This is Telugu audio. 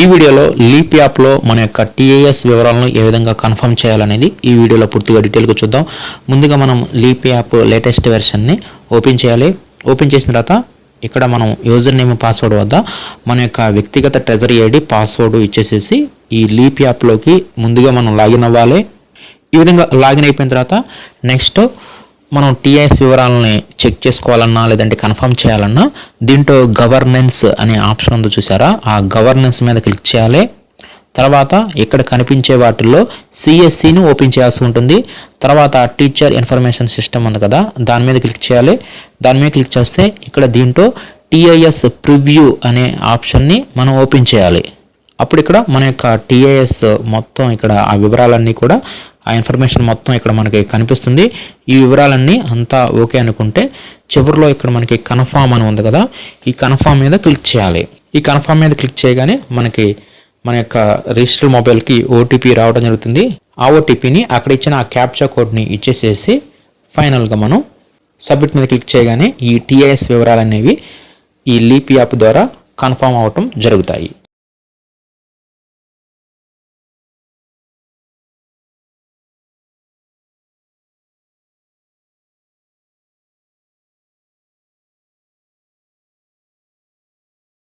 ఈ వీడియోలో లీప్ యాప్లో మన యొక్క టీఏఎస్ వివరాలను ఏ విధంగా కన్ఫర్మ్ చేయాలనేది ఈ వీడియోలో పూర్తిగా డీటెయిల్గా చూద్దాం. ముందుగా మనం లీప్ యాప్ లేటెస్ట్ వెర్షన్ని ఓపెన్ చేయాలి. ఓపెన్ చేసిన తర్వాత ఇక్కడ మనం యూజర్ నేమ్ పాస్వర్డ్ వద్ద మన యొక్క వ్యక్తిగత ట్రెజరీ ఐడి పాస్వర్డ్ ఇచ్చేసేసి ఈ లీప్ యాప్లోకి ముందుగా మనం లాగిన్ అవ్వాలి. ఈ విధంగా లాగిన్ అయిపోయిన తర్వాత నెక్స్ట్ మనం టీఐఎస్ వివరాలని చెక్ చేసుకోవాలన్నా లేదంటే కన్ఫర్మ్ చేయాలన్నా దీంట్లో గవర్నెన్స్ అనే ఆప్షన్ ఉందో చూసారా, ఆ గవర్నెన్స్ మీద క్లిక్ చేయాలి. తర్వాత ఇక్కడ కనిపించే వాటిల్లో సిఎస్సిని ఓపెన్ చేయాల్సి ఉంటుంది. తర్వాత టీచర్ ఇన్ఫర్మేషన్ సిస్టమ్ ఉంది కదా, దాని మీద క్లిక్ చేయాలి. దాని మీద క్లిక్ చేస్తే ఇక్కడ దీంట్లో టీఐఎస్ ప్రివ్యూ అనే ఆప్షన్ని మనం ఓపెన్ చేయాలి. అప్పుడు ఇక్కడ మన యొక్క టీఐఎస్ మొత్తం ఇక్కడ ఆ వివరాలన్నీ కూడా ఆ ఇన్ఫర్మేషన్ మొత్తం ఇక్కడ మనకి కనిపిస్తుంది. ఈ వివరాలన్నీ అంతా ఓకే అనుకుంటే చివరిలో ఇక్కడ మనకి కన్ఫర్మ్ అని ఉంది కదా, ఈ కన్ఫర్మ్ మీద క్లిక్ చేయాలి. ఈ కన్ఫర్మ్ మీద క్లిక్ చేయగానే మనకి మన యొక్క రిజిస్టర్డ్ మొబైల్కి ఓటీపీ రావడం జరుగుతుంది. ఆ ఓటీపీని అక్కడ ఇచ్చిన ఆ క్యాప్చా కోడ్ని ఇచ్చేసేసి ఫైనల్గా మనం సబ్మిట్ మీద క్లిక్ చేయగానే ఈ టీఐఎస్ వివరాలు అనేవి ఈ లీప్ యాప్ ద్వారా కన్ఫర్మ్ అవ్వటం జరుగుతాయి.